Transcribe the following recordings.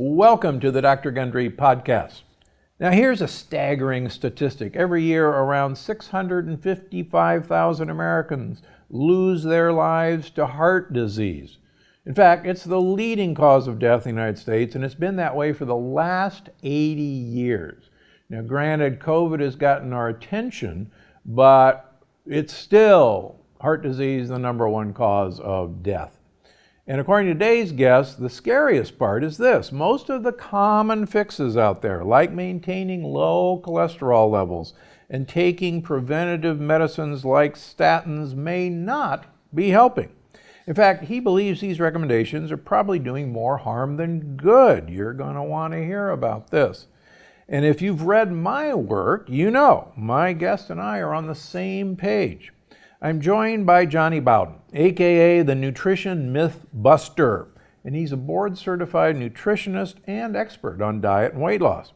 Welcome to the Dr. Gundry podcast. Now here's a staggering statistic. Every year around 655,000 Americans lose their lives to heart disease. In fact, it's the leading cause of death in the United States, and it's been that way for the last 80 years. Now granted, COVID has gotten our attention, but it's still heart disease, the number one cause of death. And according to today's guest, the scariest part is this. Most of the common fixes out there, like maintaining low cholesterol levels and taking preventative medicines like statins, may not be helping. In fact, he believes these recommendations are probably doing more harm than good. You're going to want to hear about this. And if you've read my work, you know my guest and I are on the same page. I'm joined by Jonny Bowden, aka the Nutrition Myth Buster, and he's a board-certified nutritionist and expert on diet and weight loss.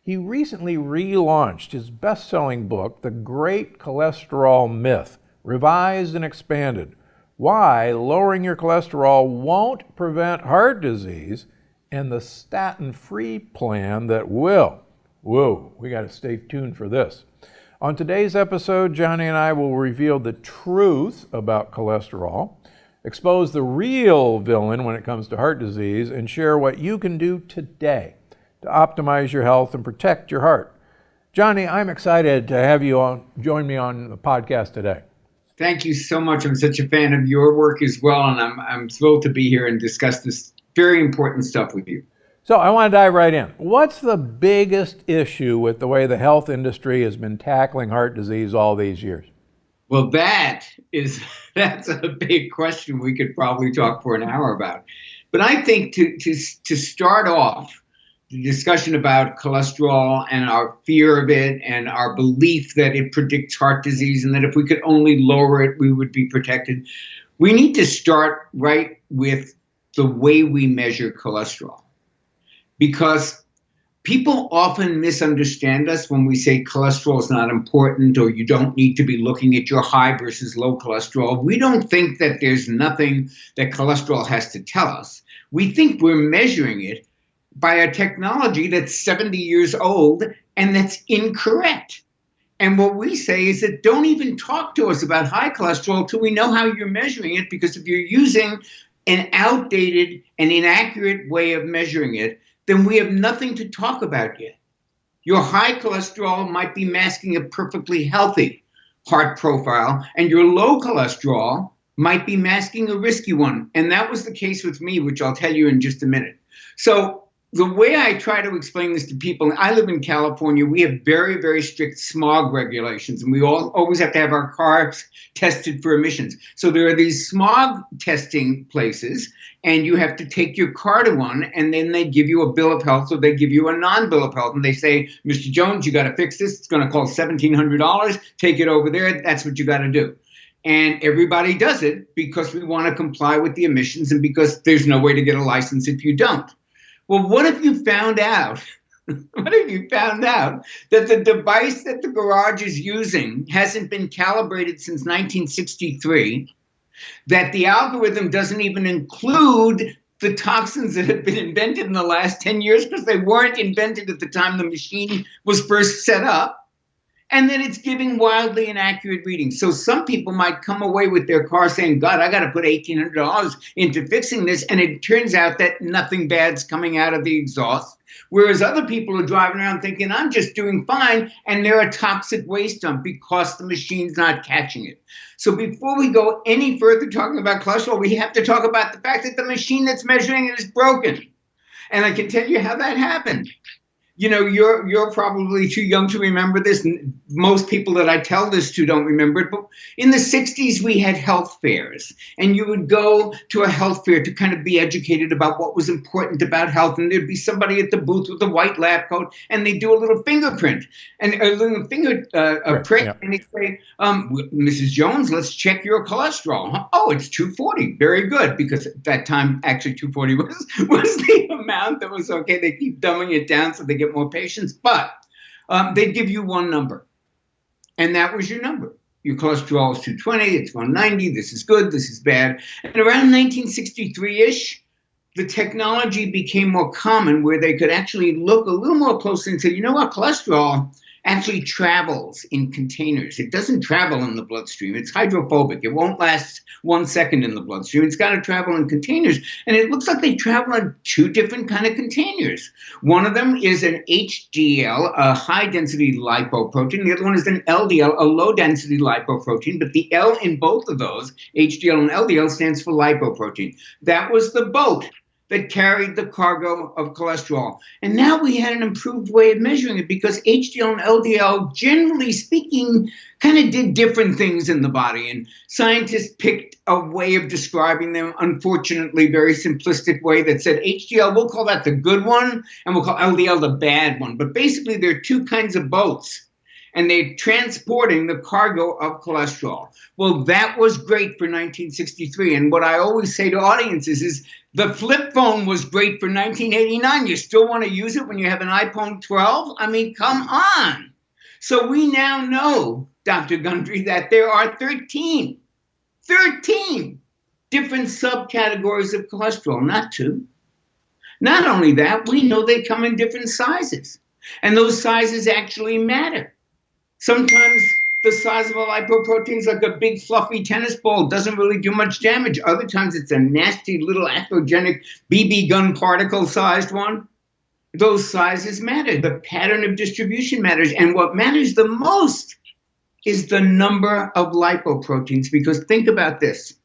He recently relaunched his best-selling book, The Great Cholesterol Myth, revised and expanded, Why Lowering Your Cholesterol Won't Prevent Heart Disease, and the Statin-Free Plan That Will. Whoa, we got to stay tuned for this. On today's episode, Jonny and I will reveal the truth about cholesterol, expose the real villain when it comes to heart disease, and share what you can do today to optimize your health and protect your heart. Jonny, I'm excited to have you join me on the podcast today. Thank you so much. I'm such a fan of your work as well, and I'm thrilled to be here and discuss this very important stuff with you. So I want to dive right in. What's the biggest issue with the way the health industry has been tackling heart disease all these years? Well, that's a big question we could probably talk for an hour about. But I think to start off the discussion about cholesterol and our fear of it and our belief that it predicts heart disease and that if we could only lower it, we would be protected, we need to start right with the way we measure cholesterol. Because people often misunderstand us when we say cholesterol is not important or you don't need to be looking at your high versus low cholesterol. We don't think that there's nothing that cholesterol has to tell us. We think we're measuring it by a technology that's 70 years old and that's incorrect. And what we say is that don't even talk to us about high cholesterol till we know how you're measuring it, because if you're using an outdated and inaccurate way of measuring it, then we have nothing to talk about yet. Your high cholesterol might be masking a perfectly healthy heart profile, and your low cholesterol might be masking a risky one. And that was the case with me, which I'll tell you in just a minute. So the way I try to explain this to people, I live in California, we have very, very strict smog regulations, and we always have to have our cars tested for emissions. So there are these smog testing places, and you have to take your car to one, and then they give you a bill of health, or they give you a non-bill of health, and they say, Mr. Jones, you got to fix this. It's going to cost $1,700. Take it over there. That's what you got to do. And everybody does it because we want to comply with the emissions and because there's no way to get a license if you don't. Well, what if you found out that the device that the garage is using hasn't been calibrated since 1963, that the algorithm doesn't even include the toxins that have been invented in the last 10 years because they weren't invented at the time the machine was first set up, and then it's giving wildly inaccurate readings. So some people might come away with their car saying, God, I got to put $1,800 into fixing this. And it turns out that nothing bad's coming out of the exhaust. Whereas other people are driving around thinking, I'm just doing fine. And they're a toxic waste dump because the machine's not catching it. So before we go any further talking about cholesterol, we have to talk about the fact that the machine that's measuring it is broken. And I can tell you how that happened. You know, you're probably too young to remember this. Most people that I tell this to don't remember it. But in the 60s, we had health fairs. And you would go to a health fair to kind of be educated about what was important about health. And there'd be somebody at the booth with a white lab coat. And they'd do a little fingerprint and a little finger prick. Yeah. And they'd say, Mrs. Jones, let's check your cholesterol. Oh, it's 240. Very good. Because at that time, actually, 240 was the amount that was okay. They keep dumbing it down so they get more patients, but they'd give you one number, and that was your number. Your cholesterol is 220, it's 190, this is good, this is bad. And around 1963-ish, the technology became more common where they could actually look a little more closely and say, you know what, cholesterol actually travels in containers. It doesn't travel in the bloodstream. It's hydrophobic. It won't last 1 second in the bloodstream. It's got to travel in containers. And it looks like they travel in two different kind of containers. One of them is an HDL, a high-density lipoprotein. The other one is an LDL, a low-density lipoprotein. But the L in both of those, HDL and LDL, stands for lipoprotein. That was the boat that carried the cargo of cholesterol. And now we had an improved way of measuring it because HDL and LDL, generally speaking, kind of did different things in the body. And scientists picked a way of describing them, unfortunately, very simplistic way that said HDL, we'll call that the good one, and we'll call LDL the bad one. But basically, there are two kinds of boats, and they're transporting the cargo of cholesterol. Well, that was great for 1963. And what I always say to audiences is the flip phone was great for 1989. You still want to use it when you have an iPhone 12? I mean, come on. So we now know, Dr. Gundry, that there are 13 different subcategories of cholesterol, not two. Not only that, we know they come in different sizes. And those sizes actually matter. Sometimes the size of a lipoprotein is like a big fluffy tennis ball. It doesn't really do much damage. Other times it's a nasty little atherogenic BB gun particle sized one. Those sizes matter. The pattern of distribution matters. And what matters the most is the number of lipoproteins. Because think about this.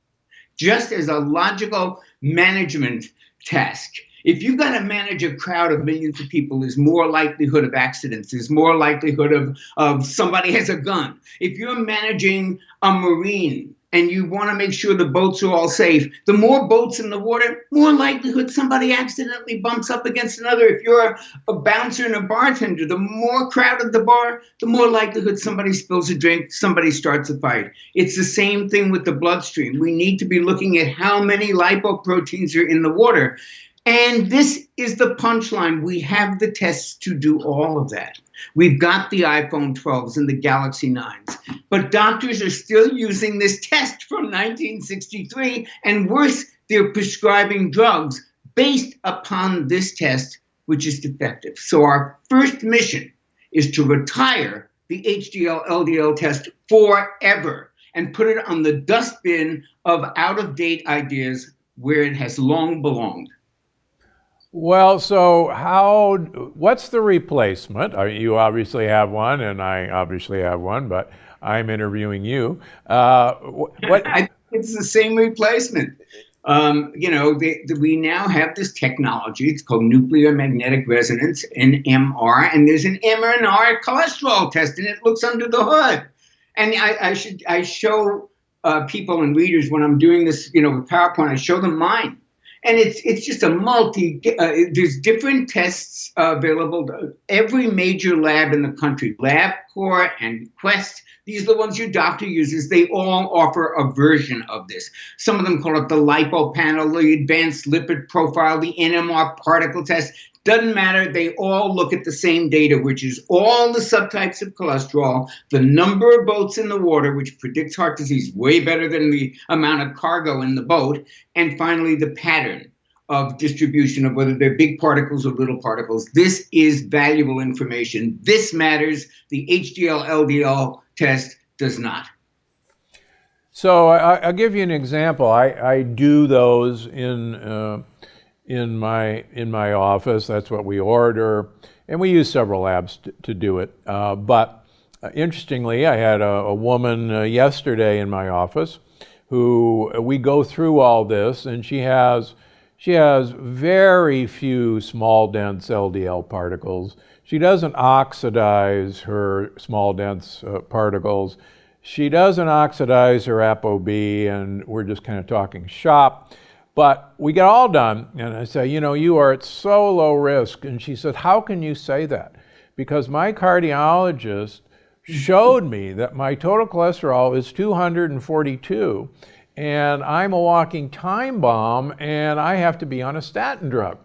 Just as a logical management task, if you've got to manage a crowd of millions of people, there's more likelihood of accidents. There's more likelihood of somebody has a gun. If you're managing a marine and you want to make sure the boats are all safe, the more boats in the water, more likelihood somebody accidentally bumps up against another. If you're a bouncer and a bartender, the more crowded the bar, the more likelihood somebody spills a drink, somebody starts a fight. It's the same thing with the bloodstream. We need to be looking at how many lipoproteins are in the water. And this is the punchline. We have the tests to do all of that. We've got the iPhone 12s and the Galaxy 9s. But doctors are still using this test from 1963. And worse, they're prescribing drugs based upon this test, which is defective. So our first mission is to retire the HDL-LDL test forever and put it on the dustbin of out-of-date ideas where it has long belonged. Well, so what's the replacement? You obviously have one, and I obviously have one, but I'm interviewing you. It's the same replacement. We now have this technology. It's called nuclear magnetic resonance, NMR, and there's an MR cholesterol test, and it looks under the hood. And I show people and readers when I'm doing this, with PowerPoint, I show them mine. And it's just there's different tests available to every major lab in the country, LabCorp and Quest. These are the ones your doctor uses. They all offer a version of this. Some of them call it the lipo panel, the advanced lipid profile, the NMR particle test. Doesn't matter. They all look at the same data, which is all the subtypes of cholesterol, the number of boats in the water, which predicts heart disease way better than the amount of cargo in the boat, and finally the pattern of distribution of whether they're big particles or little particles. This is valuable information. This matters. The HDL-LDL test does not. So I'll give you an example. I do those in my office. That's what we order, and we use several labs to do it. But interestingly, I had a woman yesterday in my office who we go through all this, and she has very few small dense LDL particles. She doesn't oxidize her small dense particles. She doesn't oxidize her ApoB, and we're just kind of talking shop. But we get all done, and I say, you are at so low risk. And she said, how can you say that? Because my cardiologist showed me that my total cholesterol is 242, and I'm a walking time bomb, and I have to be on a statin drug.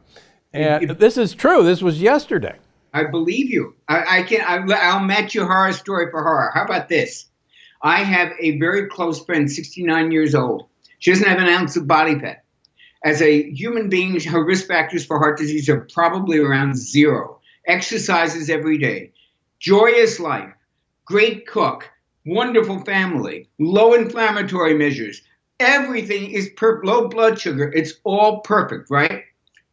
And this is true. This was yesterday. I believe you. I'll match your horror story for horror. How about this? I have a very close friend, 69 years old. She doesn't have an ounce of body fat. As a human being, her risk factors for heart disease are probably around 0. Exercises every day, joyous life, great cook, wonderful family, low inflammatory measures. Everything is low blood sugar. It's all perfect, right?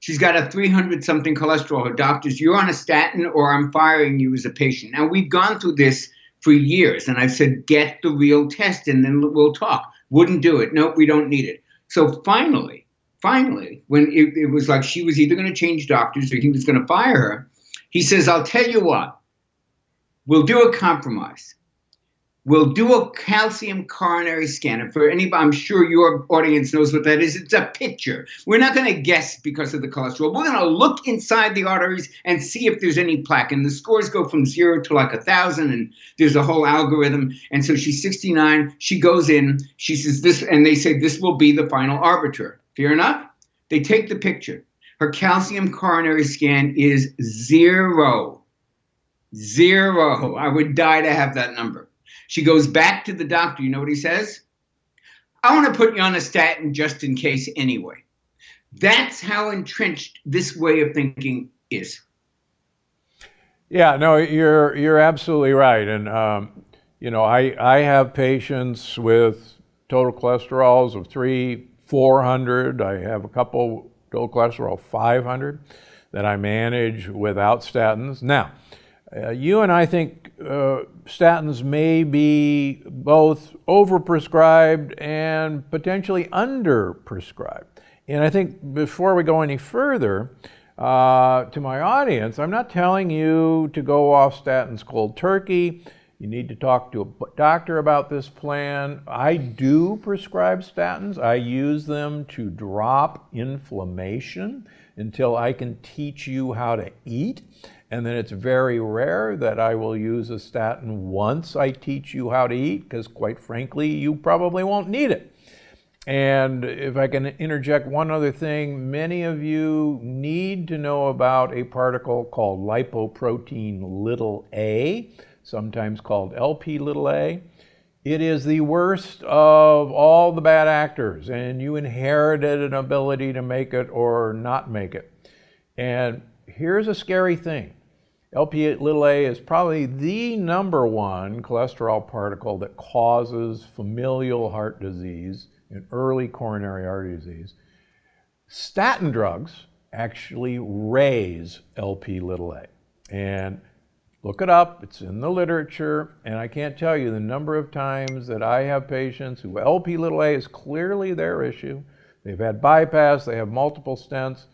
She's got a 300 something cholesterol. Her doctors, you're on a statin or I'm firing you as a patient. Now, we've gone through this for years, and I've said, get the real test and then we'll talk. Wouldn't do it. Nope, we don't need it. So finally, when it was like she was either going to change doctors or he was going to fire her, he says, I'll tell you what, we'll do a compromise. We'll do a calcium coronary scan. And for anybody, I'm sure your audience knows what that is. It's a picture. We're not going to guess because of the cholesterol. We're going to look inside the arteries and see if there's any plaque. And the scores go from 0 to like 1,000, and there's a whole algorithm. And so she's 69. She goes in. She says this, and they say this will be the final arbiter. Fair enough? They take the picture. Her calcium coronary scan is 0. 0. I would die to have that number. She goes back to the doctor. You know what he says? I want to put you on a statin just in case anyway. That's how entrenched this way of thinking is. Yeah, no, you're absolutely right. And, I have patients with total cholesterols of 300, 400. I have a couple total cholesterol 500 that I manage without statins. Now, you and I think statins may be both overprescribed and potentially underprescribed. And I think before we go any further, to my audience, I'm not telling you to go off statins cold turkey. You need to talk to a doctor about this plan. I do prescribe statins. I use them to drop inflammation until I can teach you how to eat. And then it's very rare that I will use a statin once I teach you how to eat, because quite frankly, you probably won't need it. And if I can interject one other thing, many of you need to know about a particle called lipoprotein little a, sometimes called LP little a. It is the worst of all the bad actors, and you inherited an ability to make it or not make it. And here's a scary thing. LP little a is probably the number one cholesterol particle that causes familial heart disease and early coronary artery disease. Statin drugs actually raise LP little a. And look it up, it's in the literature, and I can't tell you the number of times that I have patients who LP little a is clearly their issue. They've had bypass, they have multiple stents,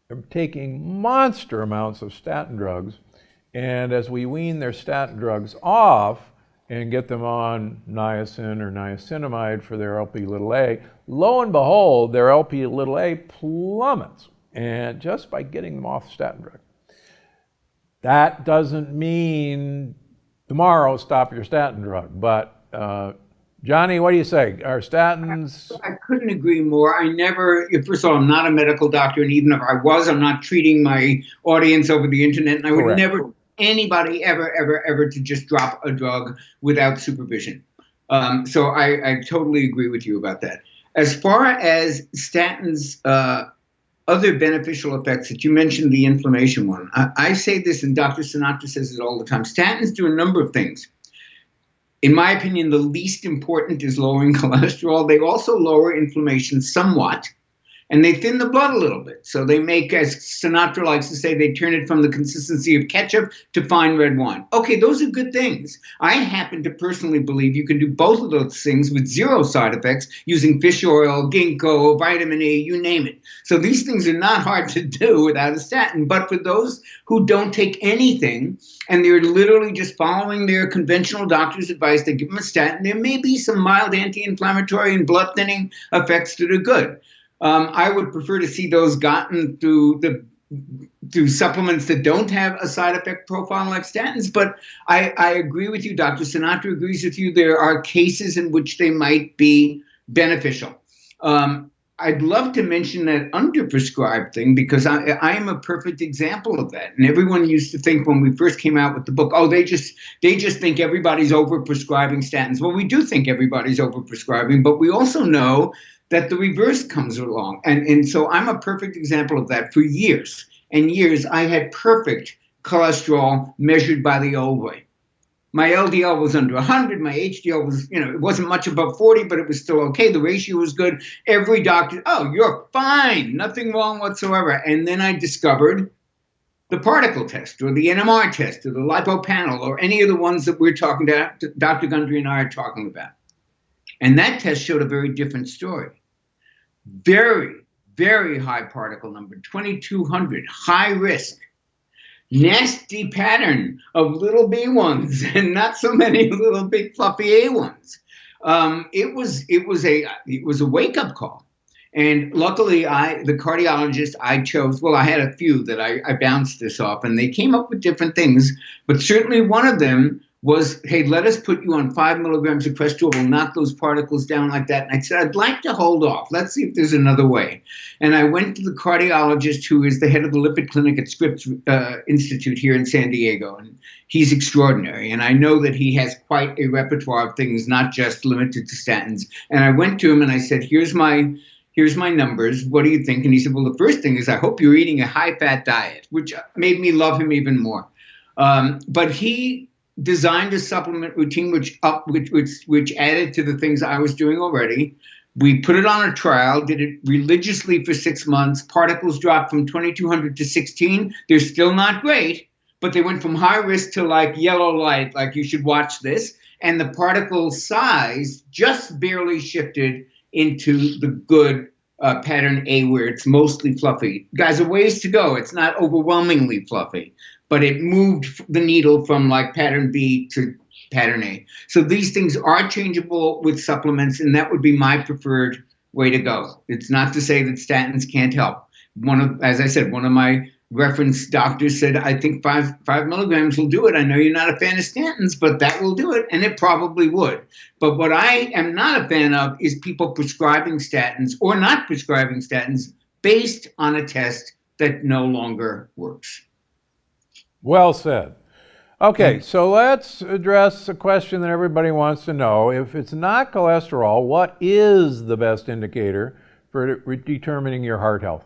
they're taking monster amounts of statin drugs, and as we wean their statin drugs off and get them on niacin or niacinamide for their LP little a, lo and behold, their LP little a plummets, and just by getting them off statin drug. That doesn't mean tomorrow stop your statin drug, but Jonny, what do you say? Are statins? I couldn't agree more. First of all, I'm not a medical doctor, and even if I was, I'm not treating my audience over the internet, and I would never anybody ever to just drop a drug without supervision. So I totally agree with you about that. As far as statins, other beneficial effects that you mentioned, the inflammation one, I say this, and Dr. Sinatra says it all the time. Statins do a number of things. In my opinion, the least important is lowering cholesterol. They also lower inflammation somewhat, and they thin the blood a little bit. So they make, as Sinatra likes to say, they turn it from the consistency of ketchup to fine red wine. Okay, those are good things. I happen to personally believe you can do both of those things with 0 side effects using fish oil, ginkgo, vitamin E, you name it. So these things are not hard to do without a statin. But for those who don't take anything and they're literally just following their conventional doctor's advice, they give them a statin, there may be some mild anti-inflammatory and blood thinning effects that are good. I would prefer to see those gotten through supplements that don't have a side effect profile like statins. But I agree with you. Dr. Sinatra agrees with you. There are cases in which they might be beneficial. I'd love to mention that underprescribed thing because I am a perfect example of that. And everyone used to think when we first came out with the book, oh, they just think everybody's overprescribing statins. Well, we do think everybody's overprescribing, but we also know that the reverse comes along. And so I'm a perfect example of that. For years and years, I had perfect cholesterol measured by the old way. My LDL was under 100. My HDL was, it wasn't much above 40, but it was still okay. The ratio was good. Every doctor, oh, you're fine. Nothing wrong whatsoever. And then I discovered the particle test or the NMR test or the lipo panel or any of the ones that we're talking about, Dr. Gundry and I are talking about. And that test showed a very different story. Very, very high particle number, 2,200, high risk. Nasty pattern of little B ones and not so many little big fluffy A ones. It was a wake up call, and luckily the cardiologist I chose. Well, I had a few that I bounced this off, and they came up with different things. But certainly one of them was, hey, let us put you on 5 milligrams of Crestor. We'll knock those particles down like that. And I said, I'd like to hold off. Let's see if there's another way. And I went to the cardiologist who is the head of the lipid clinic at Scripps Institute here in San Diego. And he's extraordinary. And I know that he has quite a repertoire of things, not just limited to statins. And I went to him and I said, here's my numbers. What do you think? And he said, well, the first thing is I hope you're eating a high-fat diet, which made me love him even more. But he designed a supplement routine which added to the things I was doing already. We put it on a trial, did it religiously for 6 months. Particles dropped from 2,200 to 16. They're still not great, but they went from high risk to like yellow light, like you should watch this. And the particle size just barely shifted into the good pattern A, where it's mostly fluffy. Guys, a ways to go. It's not overwhelmingly fluffy, but it moved the needle from like pattern B to pattern A. So these things are changeable with supplements, and that would be my preferred way to go. It's not to say that statins can't help. As I said, one of my reference doctors said, I think 5 milligrams will do it. I know you're not a fan of statins, but that will do it, and it probably would. But what I am not a fan of is people prescribing statins or not prescribing statins based on a test that no longer works. Well said. Okay, so let's address a question that everybody wants to know. If it's not cholesterol, what is the best indicator for determining your heart health?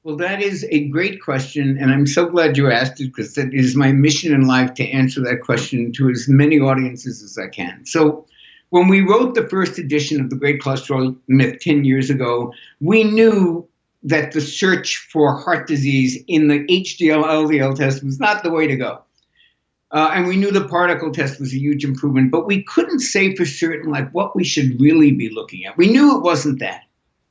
Well, that is a great question, and I'm so glad you asked it, because it is my mission in life to answer that question to as many audiences as I can. So when we wrote the first edition of The Great Cholesterol Myth 10 years ago, we knew that the search for heart disease in the HDL-LDL test was not the way to go. And we knew the particle test was a huge improvement, but we couldn't say for certain like what we should really be looking at. We knew it wasn't that.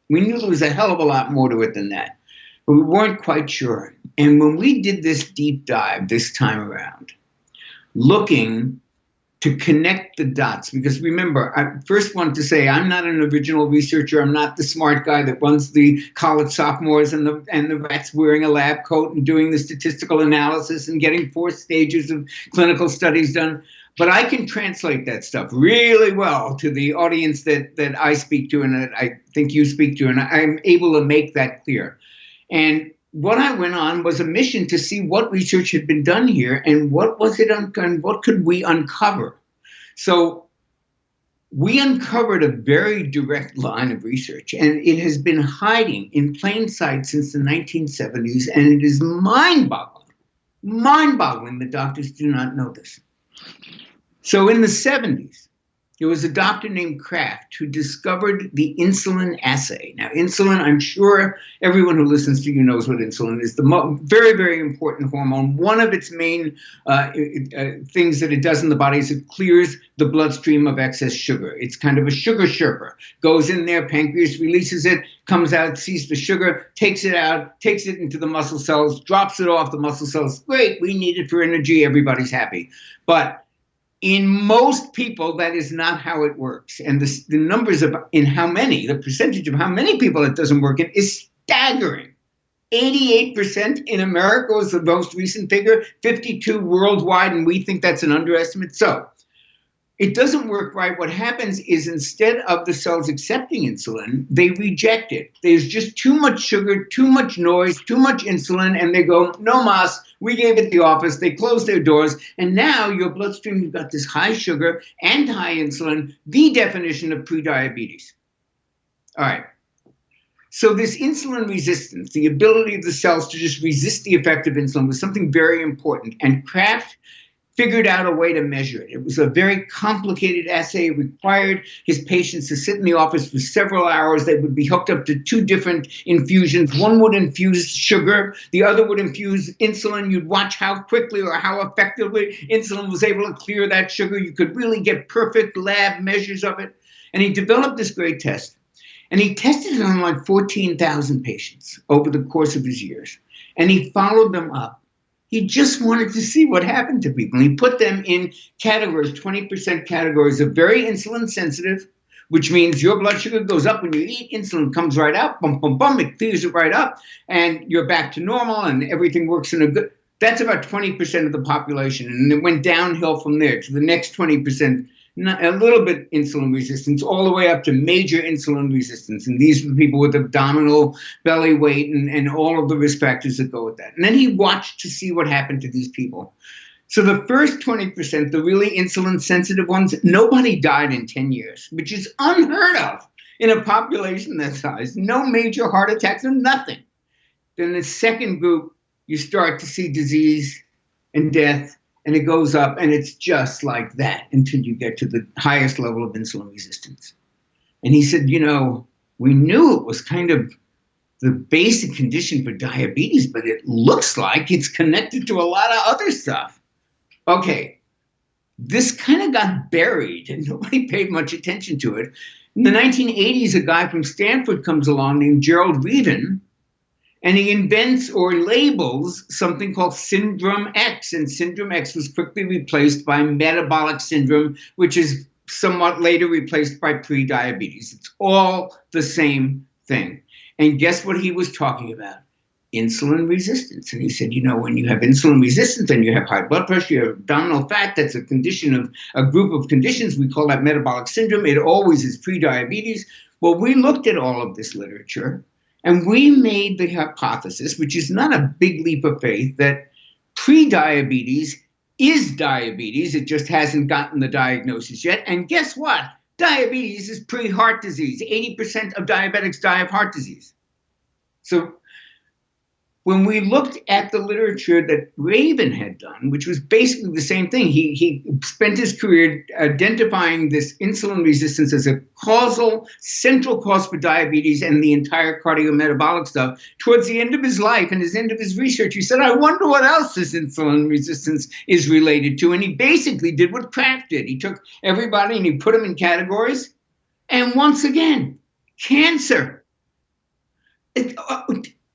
We knew there was a hell of a lot more to it than that, but we weren't quite sure. And when we did this deep dive this time around, looking to connect the dots, because remember, I first want to say I'm not an original researcher. I'm not the smart guy that runs the college sophomores and the rats wearing a lab coat and doing the statistical analysis and getting 4 stages of clinical studies done. But I can translate that stuff really well to the audience that I speak to and that I think you speak to, and I'm able to make that clear. And what I went on was a mission to see what research had been done here and what was it and what could we uncover. So we uncovered a very direct line of research, and it has been hiding in plain sight since the 1970s, and it is mind-boggling that doctors do not know this. So in the 70s, there was a doctor named Kraft who discovered the insulin assay. Now, insulin, I'm sure everyone who listens to you knows what insulin is. The very, very important hormone. One of its main things that it does in the body is it clears the bloodstream of excess sugar. It's kind of a sugar sherper. Goes in there, pancreas releases it, comes out, sees the sugar, takes it out, takes it into the muscle cells, drops it off the muscle cells. Great, we need it for energy. Everybody's happy. But in most people, that is not how it works. And the numbers the percentage of how many people it doesn't work in is staggering. 88% in America was the most recent figure, 52 worldwide, and we think that's an underestimate. So it doesn't work right. What happens is instead of the cells accepting insulin, they reject it. There's just too much sugar, too much noise, too much insulin, and they go, no mas, we gave it the office. They close their doors, and now your bloodstream, you've got this high sugar and high insulin, the definition of prediabetes. All right. So this insulin resistance, the ability of the cells to just resist the effect of insulin, was something very important, and Kraft figured out a way to measure it. It was a very complicated assay. It required his patients to sit in the office for several hours. They would be hooked up to two different infusions. One would infuse sugar. The other would infuse insulin. You'd watch how quickly or how effectively insulin was able to clear that sugar. You could really get perfect lab measures of it. And he developed this great test. And he tested it on like 14,000 patients over the course of his years. And he followed them up. He just wanted to see what happened to people. And he put them in categories, 20% categories of very insulin sensitive, which means your blood sugar goes up when you eat, insulin comes right out, bum, bum, bum, it clears it right up, and you're back to normal and everything works in a good, that's about 20% of the population. And it went downhill from there to the next 20%, a little bit insulin resistance, all the way up to major insulin resistance. And these are the people with abdominal belly weight and all of the risk factors that go with that. And then he watched to see what happened to these people. So the first 20%, the really insulin sensitive ones, nobody died in 10 years, which is unheard of in a population that size. No major heart attacks or nothing. Then the second group, you start to see disease and death. And it goes up, and it's just like that until you get to the highest level of insulin resistance. And he said, you know, we knew it was kind of the basic condition for diabetes, but it looks like it's connected to a lot of other stuff. Okay, this kind of got buried, and nobody paid much attention to it. In the 1980s, a guy from Stanford comes along named Gerald Reaven, and he invents or labels something called Syndrome X. And Syndrome X was quickly replaced by metabolic syndrome, which is somewhat later replaced by prediabetes. It's all the same thing. And guess what he was talking about? Insulin resistance. And he said, you know, when you have insulin resistance and you have high blood pressure, you have abdominal fat, that's a condition of a group of conditions. We call that metabolic syndrome. It always is prediabetes. Well, we looked at all of this literature. And we made the hypothesis, which is not a big leap of faith, that prediabetes is diabetes. It just hasn't gotten the diagnosis yet. And guess what? Diabetes is pre-heart disease. 80% of diabetics die of heart disease. So when we looked at the literature that Raven had done, which was basically the same thing, he spent his career identifying this insulin resistance as a causal, central cause for diabetes and the entire cardiometabolic stuff. Towards the end of his life and his end of his research, he said, I wonder what else this insulin resistance is related to. And he basically did what Kraft did. He took everybody and he put them in categories. And once again, cancer.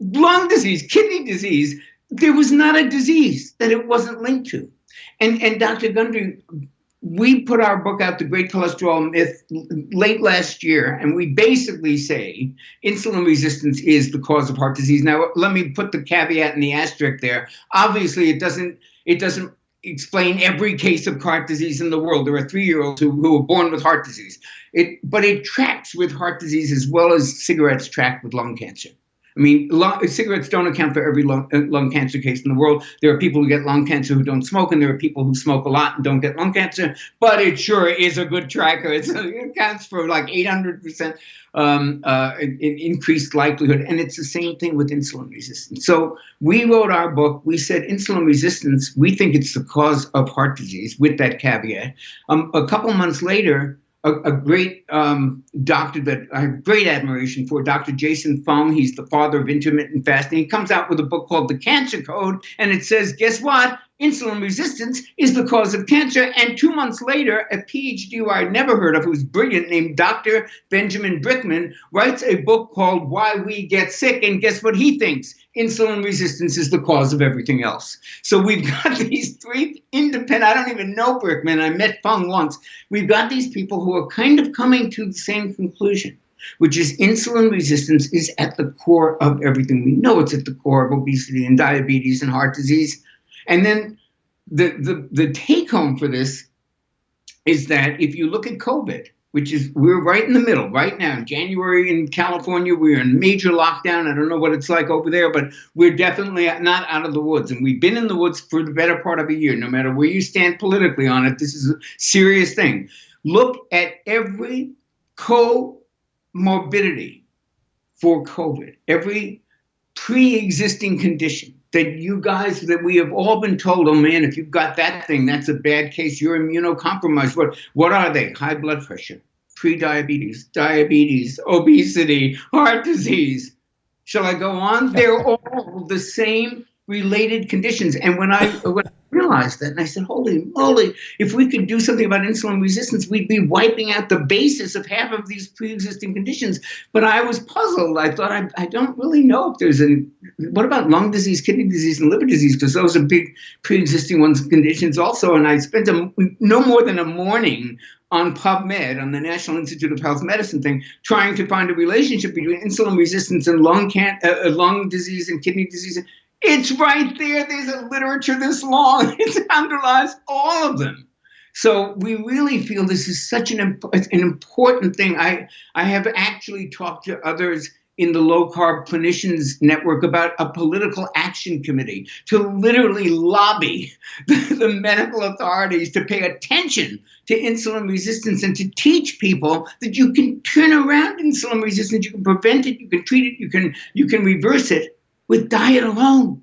Lung disease, kidney disease, there was not a disease that it wasn't linked to. And Dr. Gundry, we put our book out, The Great Cholesterol Myth, late last year, and we basically say insulin resistance is the cause of heart disease. Now, let me put the caveat and the asterisk there. Obviously, it doesn't explain every case of heart disease in the world. There are 3-year-olds who were born with heart disease. But it tracks with heart disease as well as cigarettes track with lung cancer. I mean, cigarettes don't account for every lung cancer case in the world. There are people who get lung cancer who don't smoke, and there are people who smoke a lot and don't get lung cancer. But it sure is a good tracker. It accounts for like 800% increased likelihood. And it's the same thing with insulin resistance. So we wrote our book. We said insulin resistance, we think it's the cause of heart disease, with that caveat. A couple months later, a great doctor that I have great admiration for, Dr. Jason Fung. He's the father of intermittent fasting. He comes out with a book called The Cancer Code, and it says, guess what? Insulin resistance is the cause of cancer. And 2 months later, a PhD who I never heard of, who's brilliant, named Dr. Benjamin Brickman, writes a book called Why We Get Sick. And guess what he thinks? Insulin resistance is the cause of everything else. So we've got these three independent, I don't even know Brickman, I met Fung once. We've got these people who are kind of coming to the same conclusion, which is insulin resistance is at the core of everything. We know it's at the core of obesity and diabetes and heart disease. And then the take home for this is that if you look at COVID, which is, we're right in the middle right now. In January in California, we're in major lockdown. I don't know what it's like over there, but we're definitely not out of the woods. And we've been in the woods for the better part of a year. No matter where you stand politically on it, this is a serious thing. Look at every comorbidity for COVID, every pre-existing condition that we have all been told, oh man, if you've got that thing, that's a bad case, you're immunocompromised. What are they? High blood pressure, pre-diabetes, diabetes, obesity, heart disease. Shall I go on? They're all the same related conditions. And when I realized that, and I said, holy moly, if we could do something about insulin resistance, we'd be wiping out the basis of half of these pre-existing conditions. But I was puzzled. I thought, I don't really know if there's what about lung disease, kidney disease, and liver disease? Because those are big pre-existing conditions also. And I spent no more than a morning on PubMed, on the National Institute of Health Medicine thing, trying to find a relationship between insulin resistance and lung disease and kidney disease. It's right there. There's a literature this long. It underlies all of them. So we really feel this is such an important thing. I have actually talked to others in the Low Carb Clinicians Network about a political action committee to literally lobby the medical authorities to pay attention to insulin resistance and to teach people that you can turn around insulin resistance, you can prevent it, you can treat it, you can reverse it with diet alone.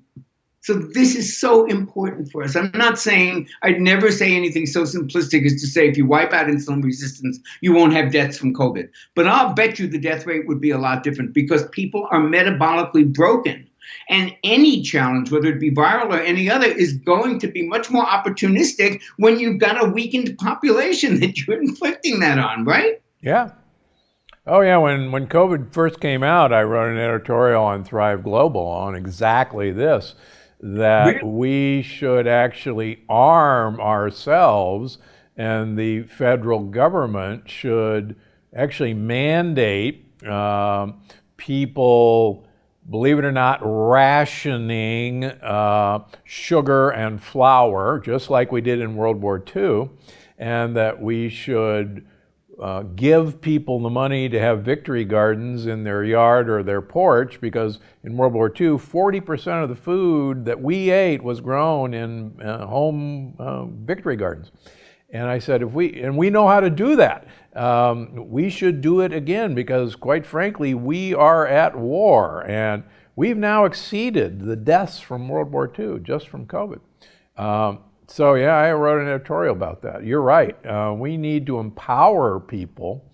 So this is so important for us. I'm not saying, I'd never say anything so simplistic as to say if you wipe out insulin resistance, you won't have deaths from COVID. But I'll bet you the death rate would be a lot different because people are metabolically broken. And any challenge, whether it be viral or any other, is going to be much more opportunistic when you've got a weakened population that you're inflicting that on, right? Yeah. Oh yeah, when COVID first came out, I wrote an editorial on Thrive Global on exactly this, that we should actually arm ourselves and the federal government should actually mandate people, believe it or not, rationing sugar and flour, just like we did in World War II, and that we should give people the money to have victory gardens in their yard or their porch, because in World War II, 40% of the food that we ate was grown in home victory gardens. And I said, we know how to do that. We should do it again because, quite frankly, we are at war, and we've now exceeded the deaths from World War II just from COVID. So yeah, I wrote an editorial about that. You're right. We need to empower people.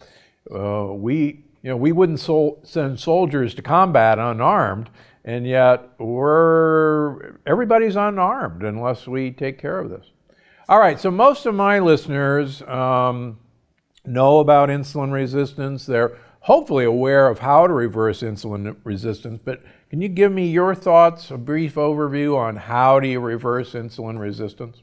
We wouldn't send soldiers to combat unarmed, and yet everybody's unarmed unless we take care of this. All right. So most of my listeners know about insulin resistance. They're hopefully aware of how to reverse insulin resistance, but can you give me your thoughts, a brief overview on how do you reverse insulin resistance?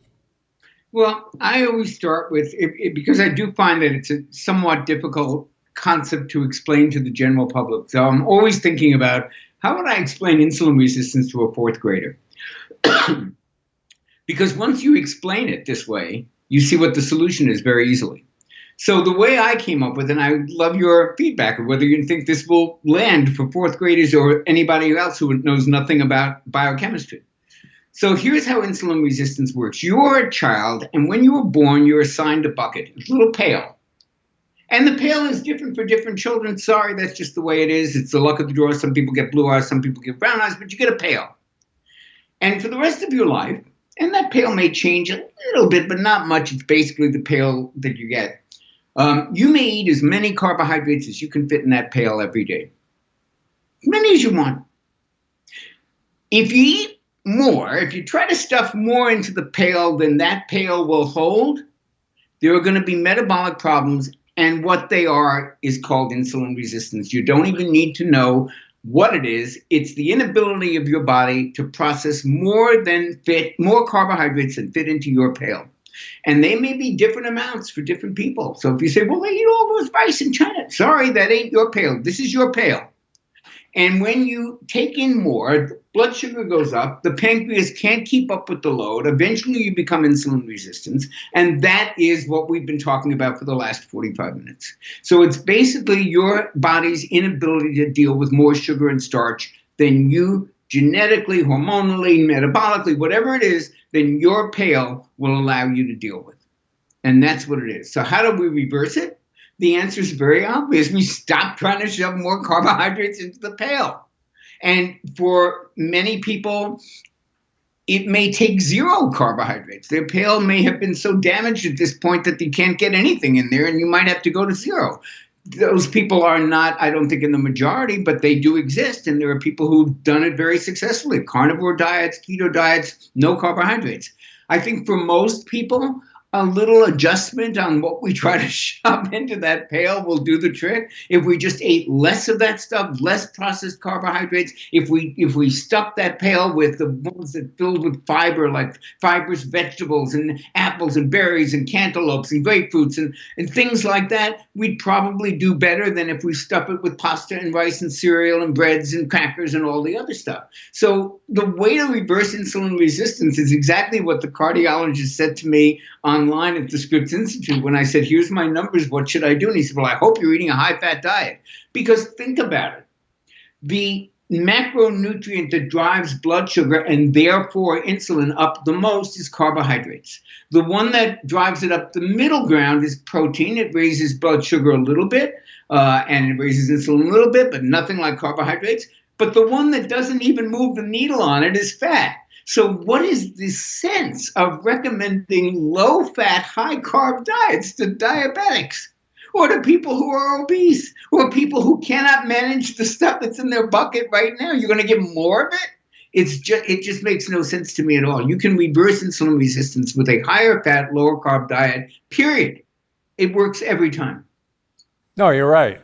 Well, I always start with, because I do find that it's a somewhat difficult concept to explain to the general public. So I'm always thinking about, how would I explain insulin resistance to a fourth grader? Because once you explain it this way, you see what the solution is very easily. So the way I came up with, and I would love your feedback of whether you think this will land for fourth graders or anybody else who knows nothing about biochemistry. So here's how insulin resistance works. You're a child, and when you were born, you're assigned a bucket, a little pail. And the pail is different for different children. Sorry, that's just the way it is. It's the luck of the draw. Some people get blue eyes, some people get brown eyes, but you get a pail. And for the rest of your life, and that pail may change a little bit, but not much. It's basically the pail that you get. You may eat as many carbohydrates as you can fit in that pail every day. As many as you want. If you eat more, if you try to stuff more into the pail than that pail will hold, there are going to be metabolic problems, and what they are is called insulin resistance. You don't even need to know what it is. It's the inability of your body to process more carbohydrates than fit into your pail. And they may be different amounts for different people. So if you say, well, they eat all those rice in China. Sorry, that ain't your pail. This is your pail. And when you take in more, blood sugar goes up, the pancreas can't keep up with the load. Eventually, you become insulin resistant. And that is what we've been talking about for the last 45 minutes. So it's basically your body's inability to deal with more sugar and starch than you genetically, hormonally, metabolically, whatever it is, then your pail will allow you to deal with. And that's what it is. So how do we reverse it? The answer is very obvious. We stop trying to shove more carbohydrates into the pail. And for many people, it may take zero carbohydrates. Their pail may have been so damaged at this point that they can't get anything in there, and you might have to go to zero. Those people are not, I don't think, in the majority, but they do exist. And there are people who've done it very successfully. Carnivore diets, keto diets, no carbohydrates. I think for most people, a little adjustment on what we try to shove into that pail will do the trick. If we just ate less of that stuff, less processed carbohydrates, if we stuck that pail with the ones that filled with fiber, like fibrous vegetables and apples and berries and cantaloupes and grapefruits and things like that, we'd probably do better than if we stuff it with pasta and rice and cereal and breads and crackers and all the other stuff. So the way to reverse insulin resistance is exactly what the cardiologist said to me online at the Scripps Institute when I said, here's my numbers, what should I do? And he said, well, I hope you're eating a high-fat diet. Because think about it. The macronutrient that drives blood sugar and therefore insulin up the most is carbohydrates. The one that drives it up the middle ground is protein. It raises blood sugar a little bit and it raises insulin a little bit, but nothing like carbohydrates. But the one that doesn't even move the needle on it is fat. So what is the sense of recommending low-fat, high-carb diets to diabetics or to people who are obese or people who cannot manage the stuff that's in their bucket right now? You're going to give more of it? It just makes no sense to me at all. You can reverse insulin resistance with a higher-fat, lower-carb diet, period. It works every time. No, you're right.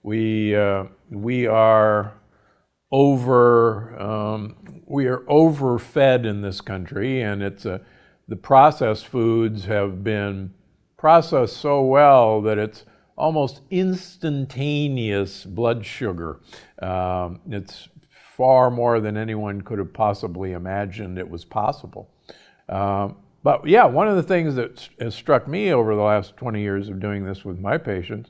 We are overfed in this country, and the processed foods have been processed so well that it's almost instantaneous blood sugar. It's far more than anyone could have possibly imagined it was possible. But yeah, one of the things that has struck me over the last 20 years of doing this with my patients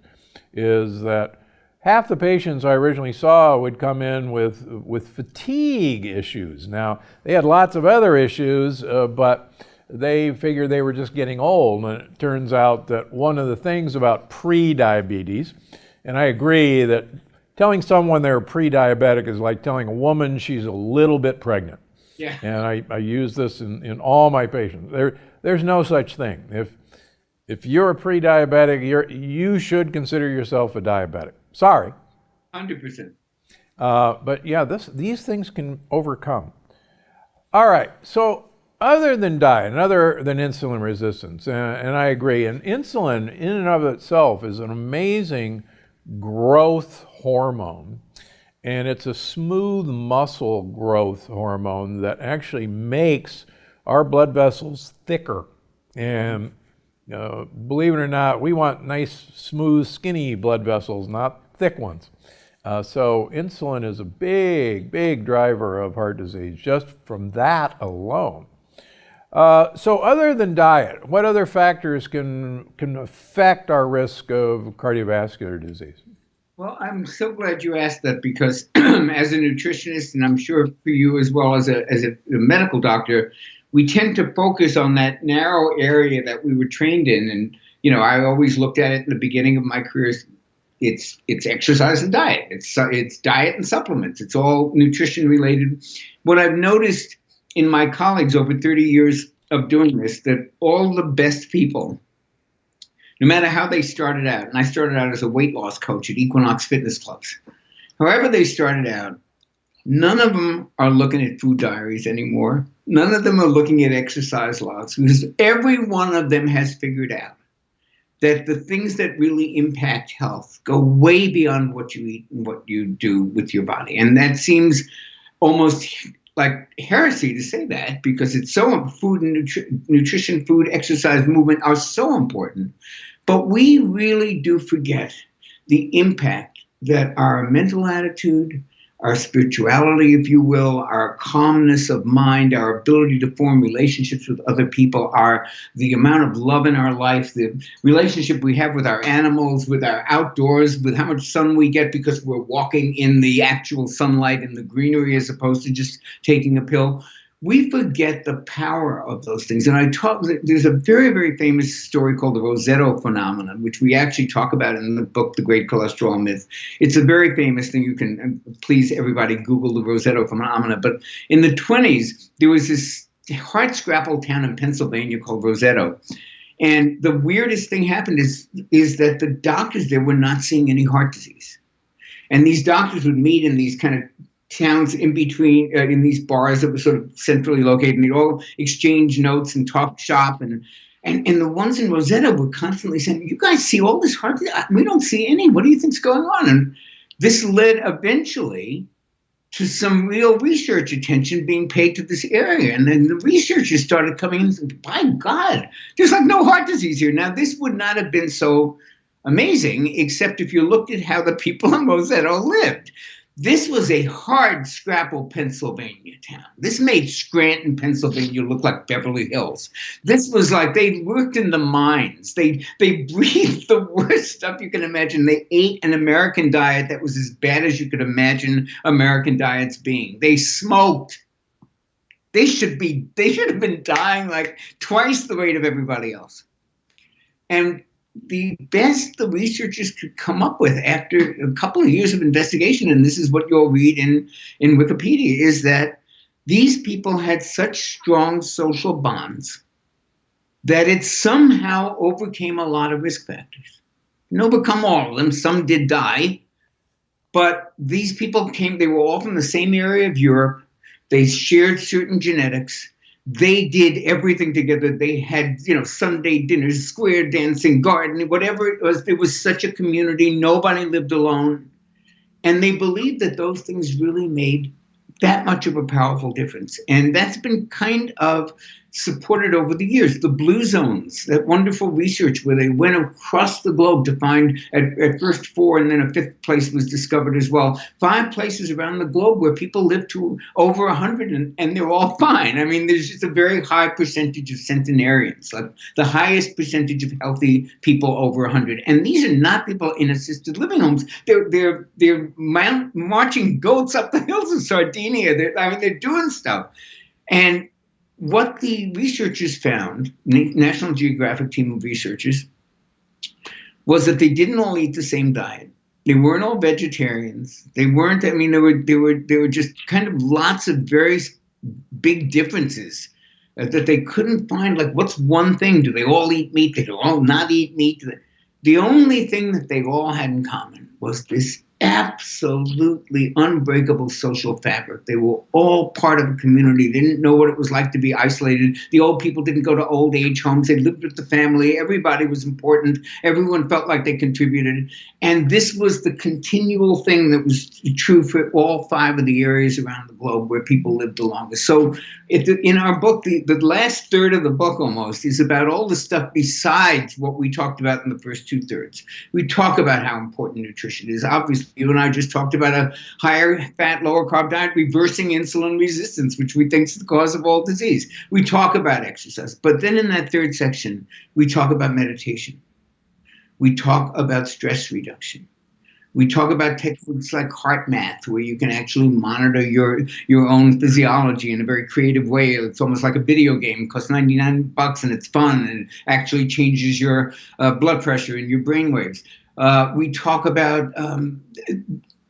is that half the patients I originally saw would come in with fatigue issues. Now, they had lots of other issues, but they figured they were just getting old. And it turns out that one of the things about pre-diabetes, and I agree that telling someone they're pre-diabetic is like telling a woman she's a little bit pregnant. Yeah. And I use this in all my patients. There's no such thing. If you're a pre-diabetic, you should consider yourself a diabetic. Sorry. 100%. But yeah, these things can overcome. All right, so other than diet and other than insulin resistance, and I agree, and insulin in and of itself is an amazing growth hormone, and it's a smooth muscle growth hormone that actually makes our blood vessels thicker. And believe it or not, we want nice, smooth, skinny blood vessels, not thick ones. So insulin is a big, big driver of heart disease just from that alone. So other than diet, what other factors can affect our risk of cardiovascular disease? Well, I'm so glad you asked that because as a nutritionist, and I'm sure for you as well as a medical doctor, we tend to focus on that narrow area that we were trained in. And, I always looked at it in the beginning of my career. It's exercise and diet. It's diet and supplements. It's all nutrition related. What I've noticed in my colleagues over 30 years of doing this, that all the best people, no matter how they started out, and I started out as a weight loss coach at Equinox Fitness Clubs. However they started out, none of them are looking at food diaries anymore. None of them are looking at exercise logs because every one of them has figured out that the things that really impact health go way beyond what you eat and what you do with your body. And that seems almost like heresy to say that because it's so food and nutrition, food, exercise, movement are so important. But we really do forget the impact that our mental attitude, our spirituality, if you will, our calmness of mind, our ability to form relationships with other people, the amount of love in our life, the relationship we have with our animals, with our outdoors, with how much sun we get because we're walking in the actual sunlight and the greenery as opposed to just taking a pill. We forget the power of those things. And there's a very, very famous story called the Rosetto phenomenon, which we actually talk about in the book, The Great Cholesterol Myth. It's a very famous thing. You can, please, everybody, Google the Rosetto phenomenon. But in the 1920s, there was this hardscrabble town in Pennsylvania called Rosetto. And the weirdest thing happened is that the doctors there were not seeing any heart disease. And these doctors would meet in these kind of towns in between, in these bars that were sort of centrally located, and they'd all exchange notes and talk shop. And the ones in Rosetto were constantly saying, "You guys see all this heart disease? We don't see any. What do you think's going on?" And this led eventually to some real research attention being paid to this area. And then the researchers started coming in and saying, "By God, there's like no heart disease here." Now, this would not have been so amazing, except if you looked at how the people in Rosetto lived. This was a hard-scrabble Pennsylvania town. This made Scranton, Pennsylvania look like Beverly Hills. This was like they worked in the mines. They breathed the worst stuff you can imagine. They ate an American diet that was as bad as you could imagine American diets being. They smoked. They should have been dying like twice the rate of everybody else. And the best the researchers could come up with after a couple of years of investigation, and this is what you'll read in Wikipedia, is that these people had such strong social bonds that it somehow overcame a lot of risk factors. Didn't overcome all of them. Some did die. But these people they were all from the same area of Europe. They shared certain genetics. They did everything together. They had, Sunday dinners, square dancing, gardening, whatever it was. It was such a community. Nobody lived alone. And they believed that those things really made that much of a powerful difference. And that's been kind of supported over the years. The blue zones, that wonderful research where they went across the globe to find at first 4 and then a 5th place was discovered as well. 5 places around the globe where people live to over 100 and they're all fine. I mean, there's just a very high percentage of centenarians, like the highest percentage of healthy people over 100. And these are not people in assisted living homes. They're marching goats up the hills of Sardinia. They're doing stuff. And what the researchers found, National Geographic team of researchers, was that they didn't all eat the same diet. They weren't all vegetarians. They weren't. I mean, there were just kind of lots of very big differences that they couldn't find. Like, what's one thing? Do they all eat meat? Do they all not eat meat? The only thing that they all had in common was this absolutely unbreakable social fabric. They were all part of a community. They didn't know what it was like to be isolated. The old people didn't go to old age homes. They lived with the family. Everybody was important. Everyone felt like they contributed. And this was the continual thing that was true for all 5 of the areas around the globe where people lived the longest. So in our book, the last third of the book almost is about all the stuff besides what we talked about in the first 2/3. We talk about how important nutrition is. Obviously, you and I just talked about a higher fat, lower carb diet, reversing insulin resistance, which we think is the cause of all disease. We talk about exercise. But then in that 3rd section, we talk about meditation. We talk about stress reduction. We talk about techniques like heart math, where you can actually monitor your own physiology in a very creative way. It's almost like a video game. It costs $99 and it's fun and it actually changes your blood pressure and your brain waves. We talk about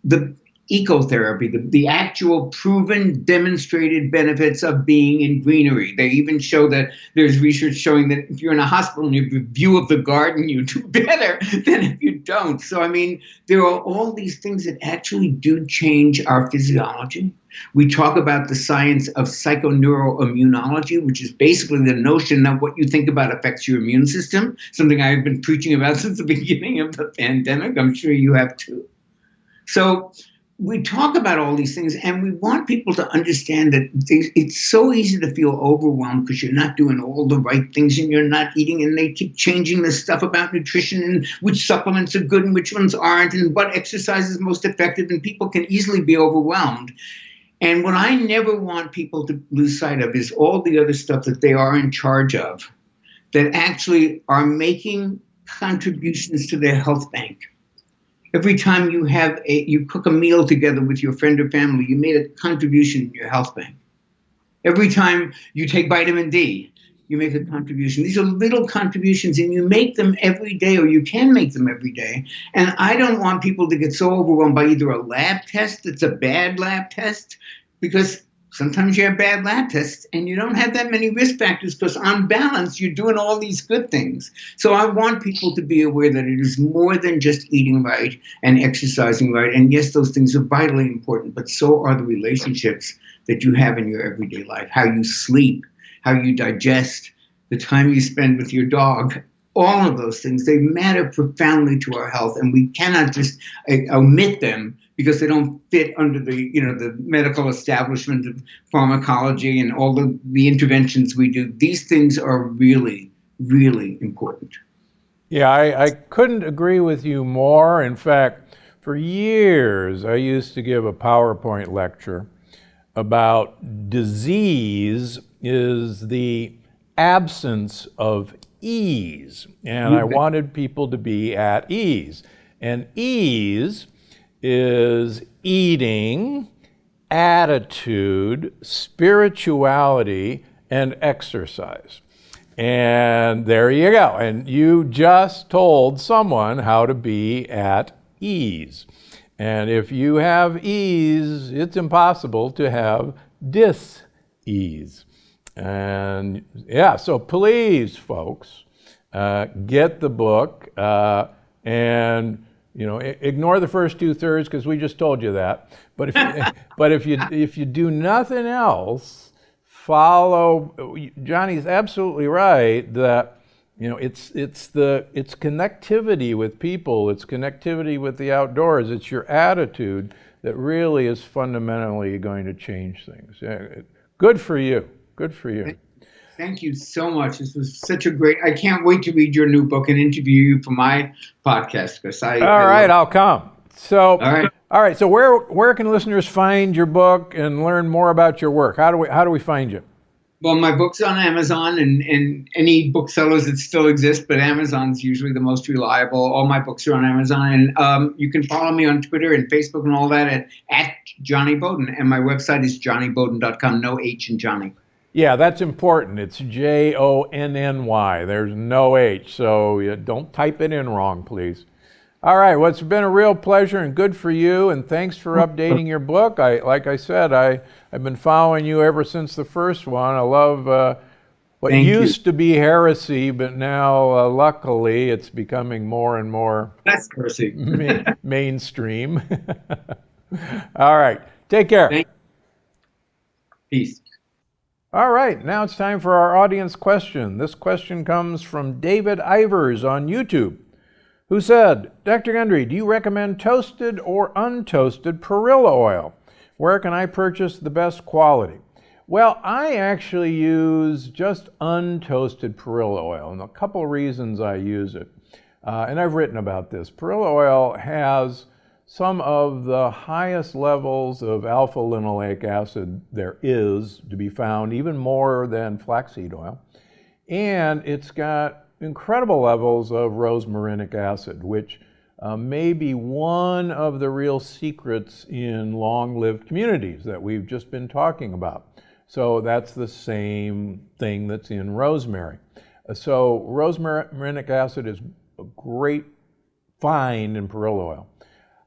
the ecotherapy, the actual proven, demonstrated benefits of being in greenery. They even show that there's research showing that if you're in a hospital and you have a view of the garden, you do better than if you don't. So, I mean, there are all these things that actually do change our physiology. We talk about the science of psychoneuroimmunology, which is basically the notion that what you think about affects your immune system, something I've been preaching about since the beginning of the pandemic. I'm sure you have too. So we talk about all these things, and we want people to understand that it's so easy to feel overwhelmed because you're not doing all the right things and you're not eating, and they keep changing the stuff about nutrition and which supplements are good and which ones aren't and what exercise is most effective, and people can easily be overwhelmed. And what I never want people to lose sight of is all the other stuff that they are in charge of that actually are making contributions to their health bank. Every time you cook a meal together with your friend or family, you made a contribution in your health bank. Every time you take vitamin D, you make a contribution. These are little contributions, and you make them every day, or you can make them every day. And I don't want people to get so overwhelmed by either a lab test that's a bad lab test, because sometimes you have bad lab tests and you don't have that many risk factors because on balance, you're doing all these good things. So I want people to be aware that it is more than just eating right and exercising right. And yes, those things are vitally important, but so are the relationships that you have in your everyday life, how you sleep, how you digest, the time you spend with your dog. All of those things, they matter profoundly to our health, and we cannot just omit them because they don't fit under the medical establishment of pharmacology and all the interventions we do. These things are really, really important. Yeah, I couldn't agree with you more. In fact, for years, I used to give a PowerPoint lecture about disease is the absence of ease, and I wanted people to be at ease. And ease is eating, attitude, spirituality, and exercise. And there you go. And you just told someone how to be at ease. And if you have ease, it's impossible to have dis-ease. And yeah, so please, folks, get the book and ignore the first 2/3 because we just told you that. But if you do nothing else, follow. Jonny's absolutely right that it's connectivity with people, it's connectivity with the outdoors, it's your attitude that really is fundamentally going to change things. Good for you. Good for you. Thank you so much. This was such a great. I can't wait to read your new book and interview you for my podcast because I'll come. So all right. So where can listeners find your book and learn more about your work? How do we find you? Well, my book's on Amazon and any booksellers that still exist, but Amazon's usually the most reliable. All my books are on Amazon, and you can follow me on Twitter and Facebook and all that at Jonny Bowden, and my website is jonnybowden.com. No H in Jonny. Yeah, that's important. It's Jonny. There's no H, so don't type it in wrong, please. All right, well, it's been a real pleasure and good for you, and thanks for updating your book. Like I said, I've been following you ever since the first one. I love what used to be heresy, but now, luckily, it's becoming more and more less heresy. mainstream. All right, take care. Peace. All right, now it's time for our audience question. This question comes from David Ivers on YouTube, who said, Dr. Gundry, do you recommend toasted or untoasted perilla oil? Where can I purchase the best quality? Well, I actually use just untoasted perilla oil, and a couple of reasons I use it. And I've written about this. Perilla oil has some of the highest levels of alpha-linoleic acid there is to be found, even more than flaxseed oil. And it's got incredible levels of rosmarinic acid, which may be one of the real secrets in long-lived communities that we've just been talking about. So that's the same thing that's in rosemary. So rosmarinic acid is a great find in perilla oil.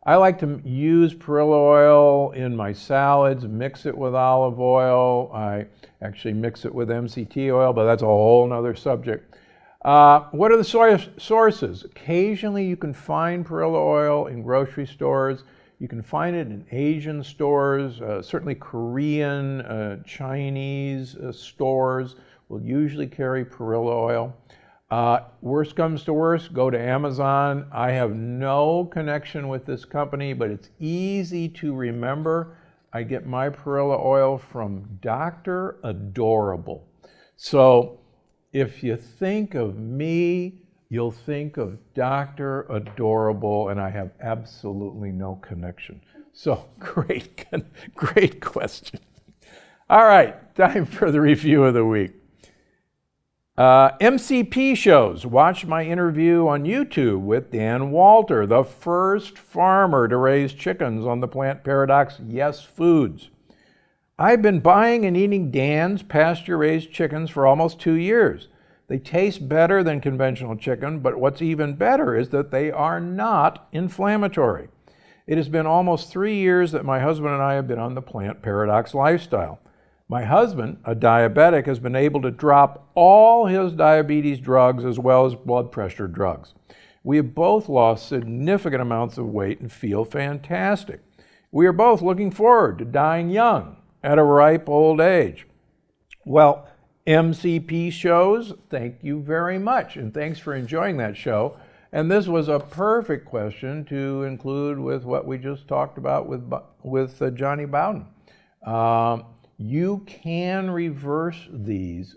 I like to use perilla oil in my salads, mix it with olive oil. I actually mix it with MCT oil, but that's a whole nother subject. What are the sources? Occasionally you can find perilla oil in grocery stores. You can find it in Asian stores, certainly Korean, Chinese stores will usually carry perilla oil. Worst comes to worst, go to Amazon. I have no connection with this company, but it's easy to remember. I get my perilla oil from Dr. Adorable. So if you think of me, you'll think of Dr. Adorable, and I have absolutely no connection. So great question. All right, time for the review of the week. MCP shows. Watch my interview on YouTube with Dan Walter, the first farmer to raise chickens on the plant paradox Yes Foods. I've been buying and eating Dan's pasture-raised chickens for almost 2 years. They taste better than conventional chicken, but what's even better is that they are not inflammatory. It has been almost 3 years that my husband and I have been on the plant paradox lifestyle. My husband, a diabetic, has been able to drop all his diabetes drugs as well as blood pressure drugs. We have both lost significant amounts of weight and feel fantastic. We are both looking forward to dying young at a ripe old age. Well, MCP shows, thank you very much, and thanks for enjoying that show. And this was a perfect question to include with what we just talked about with Jonny Bowden. You can reverse these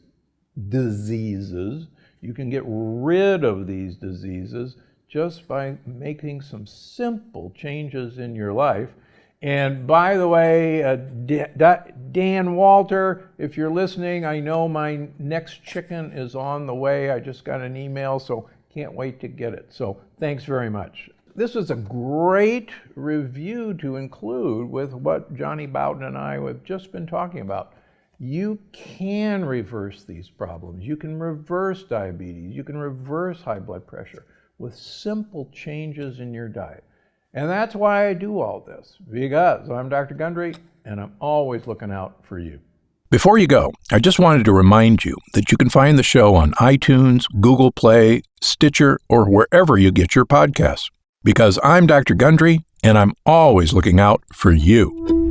diseases. You can get rid of these diseases just by making some simple changes in your life. And by the way, Dan Walter, if you're listening, I know my next chicken is on the way. I just got an email, so can't wait to get it. So thanks very much. This is a great review to include with what Jonny Bowden and I have just been talking about. You can reverse these problems. You can reverse diabetes. You can reverse high blood pressure with simple changes in your diet. And that's why I do all this, because I'm Dr. Gundry, and I'm always looking out for you. Before you go, I just wanted to remind you that you can find the show on iTunes, Google Play, Stitcher, or wherever you get your podcasts. Because I'm Dr. Gundry, and I'm always looking out for you.